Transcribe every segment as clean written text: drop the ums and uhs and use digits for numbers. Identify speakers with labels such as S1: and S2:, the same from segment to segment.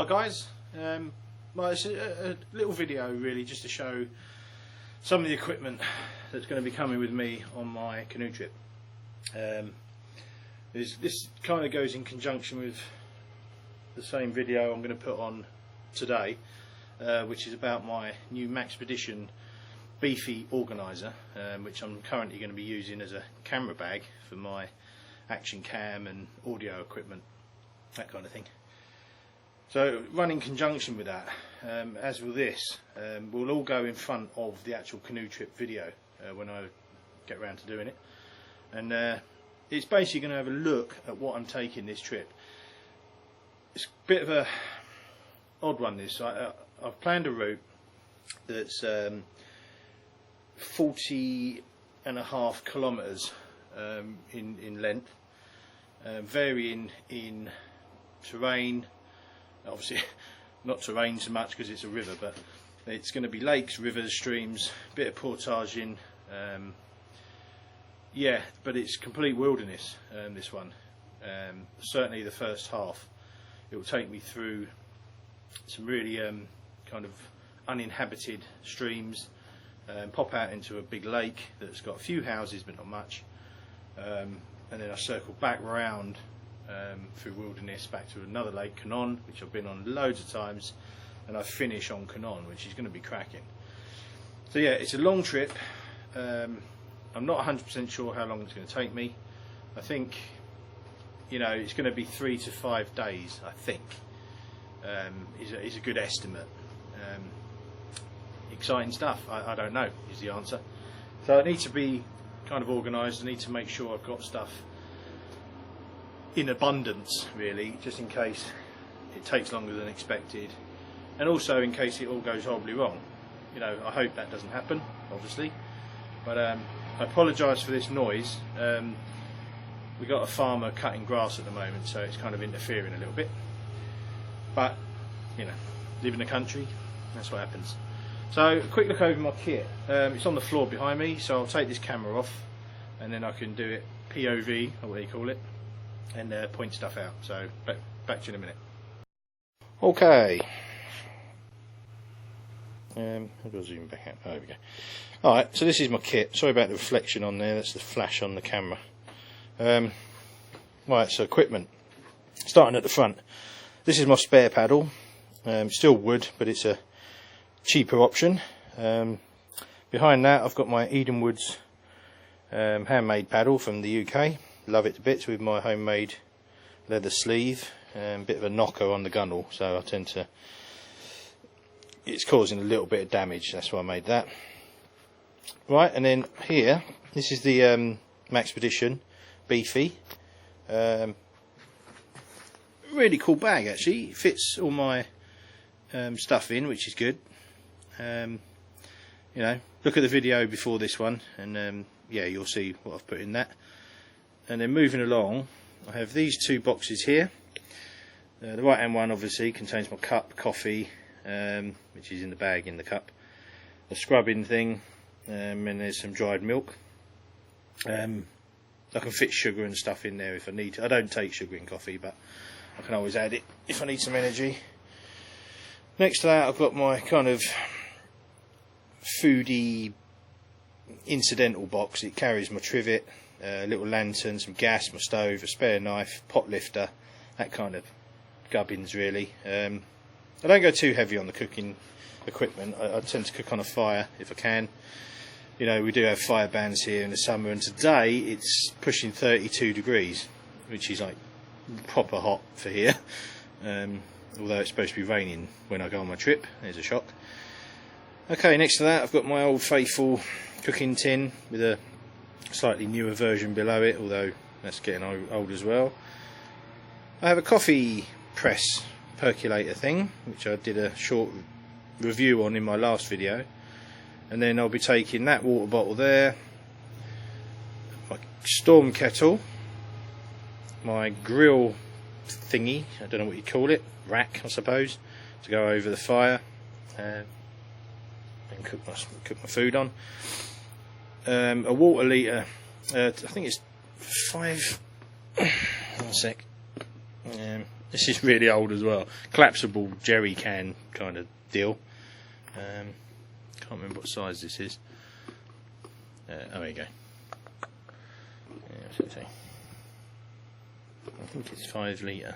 S1: guys, well, it's a little video really just to show some of the equipment that's going to be coming with me on my canoe trip. This kind of goes in conjunction with the same video I'm going to put on today, which is about my new Maxpedition beefy organiser, which I'm currently going to be using as a camera bag for my action cam and audio equipment, that kind of thing. So run in conjunction with that, as will this, will all go in front of the actual canoe trip video when I get around to doing it. And it's basically going to have a look at what I'm taking this trip. It's a bit of a odd one this. I've planned a route that's 40.5 kilometres in length, varying in terrain. Obviously not terrain so much because it's a river, but it's going to be lakes, rivers, streams, a bit of portaging, yeah, but it's complete wilderness, this one. Certainly the first half it will take me through some really kind of uninhabited streams, pop out into a big lake that's got a few houses but not much, and then I circle back round through wilderness back to another lake, Canoeing, which I've been on loads of times, and I finish on Canoeing, which is going to be cracking. So yeah, it's a long trip. I'm not 100% sure how long it's going to take me. I think, you know, it's going to be 3 to 5 days, I think, is a good estimate. Exciting stuff. I don't know is the answer. So I need to be kind of organised. I need to make sure I've got stuff in abundance, really, just in case it takes longer than expected, and also in case it all goes horribly wrong. You know, I hope that doesn't happen, obviously, but I apologise for this noise. We got a farmer cutting grass at the moment, so it's kind of interfering a little bit, but you know, live in the country, that's what happens. So a quick look over my kit. It's on the floor behind me, so I'll take this camera off and then I can do it POV, or what do you call it, and point stuff out. So back to you in a minute. Okay. How do I zoom back out? Oh, there we go. Alright, so this is my kit. Sorry about the reflection on there, that's the flash on the camera. Right, so equipment. Starting at the front. This is my spare paddle. Still wood, but it's a cheaper option. Behind that I've got my Edenwoods handmade paddle from the UK. Love it to bits, with my homemade leather sleeve, bit of a knocker on the gunnel, so I tend to, it's causing a little bit of damage, that's why I made that. Right, and then here, this is the Maxpedition beefy, really cool bag actually. It fits all my stuff in, which is good. You know, look at the video before this one and yeah, you'll see what I've put in that. And then moving along, I have these two boxes here. The right hand one obviously contains my cup, coffee, which is in the bag in the cup, a scrubbing thing, and there's some dried milk. I can fit sugar and stuff in there if I need to. I don't take sugar in coffee, but I can always add it if I need some energy. Next to that I've got my kind of foodie incidental box. It carries my trivet, a little lantern, some gas, my stove, a spare knife, pot lifter, that kind of gubbins really. I don't go too heavy on the cooking equipment. I tend to cook on a fire if I can. You know, we do have fire bans here in the summer, and today it's pushing 32 degrees, which is like proper hot for here. Although it's supposed to be raining when I go on my trip. There's a shock. Okay, next to that I've got my old faithful cooking tin with a slightly newer version below it, although that's getting old as well. I have a coffee press percolator thing, which I did a short review on in my last video. And then I'll be taking that water bottle there, my storm kettle, my grill thingy, I don't know what you call it, rack I suppose, to go over the fire and cook my food on. A water litre, I think it's 5, one sec, This is really old as well. Collapsible jerry can kind of deal. Can't remember what size this is. Oh, there you go. Yeah, I think it's 5 litre.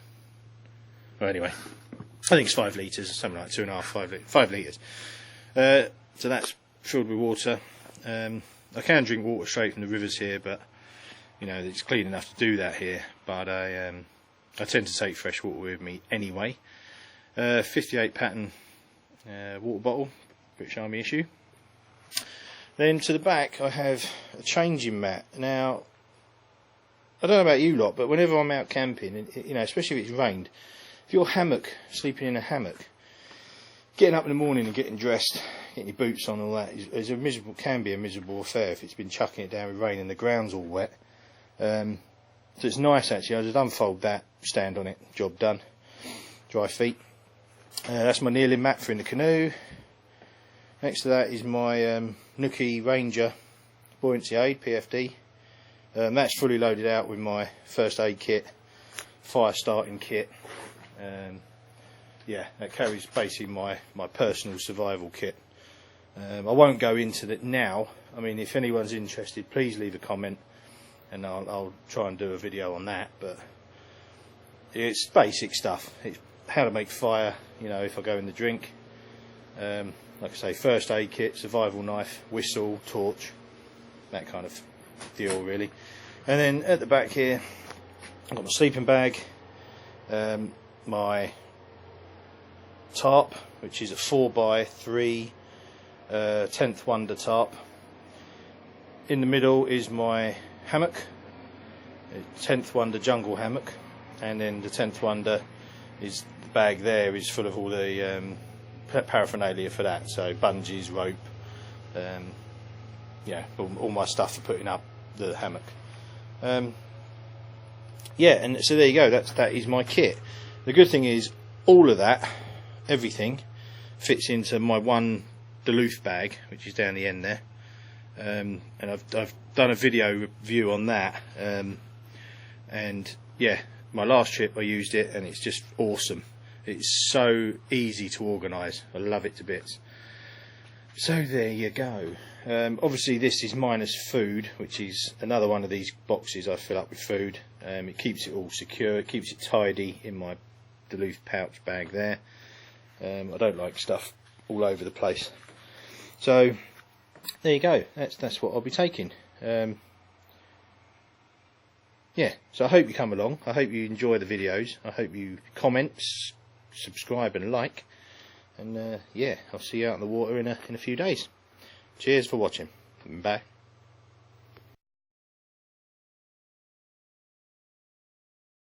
S1: Well, anyway, I think it's 5 litres, something like 2.5, 5 litres. So that's filled with water. I can drink water straight from the rivers here, but you know it's clean enough to do that here. But I tend to take fresh water with me anyway. 58 pattern water bottle, British Army issue. Then to the back I have a changing mat. Now I don't know about you lot, but whenever I'm out camping, you know, especially if it's rained, if you're sleeping in a hammock, getting up in the morning and getting dressed, getting your boots on, all that can be a miserable affair if it's been chucking it down with rain and the ground's all wet. So it's nice actually. I just unfold that, stand on it, job done. Dry feet. That's my kneeling mat for in the canoe. Next to that is my Nookie Ranger buoyancy aid, PFD. That's fully loaded out with my first aid kit, fire starting kit. Yeah, that carries basically my personal survival kit. I won't go into that now. I mean, if anyone's interested, please leave a comment and I'll try and do a video on that. But it's basic stuff. It's how to make fire, you know, if I go in the drink. Like I say, first aid kit, survival knife, whistle, torch, that kind of deal really. And then at the back here I've got my sleeping bag, my tarp, which is a 4x3 10th Wonder tarp. In the middle is my hammock, 10th Wonder jungle hammock, and then the 10th Wonder is the bag there is full of all the paraphernalia for that, so bungees, rope, yeah, all my stuff for putting up the hammock. Yeah, and so there you go, that is my kit. The good thing is all of that, everything, fits into my one Duluth bag, which is down the end there. And I've done a video review on that, and yeah, my last trip I used it and it's just awesome. It's so easy to organise. I love it to bits. So there you go. Obviously this is minus food, which is another one of these boxes I fill up with food. It keeps it all secure, it keeps it tidy in my Duluth pouch bag there. I don't like stuff all over the place. So there you go, that's what I'll be taking. Yeah, so I hope you come along, I hope you enjoy the videos, I hope you comment, subscribe and like, and yeah, I'll see you out on the water in a few days. Cheers for watching. Bye.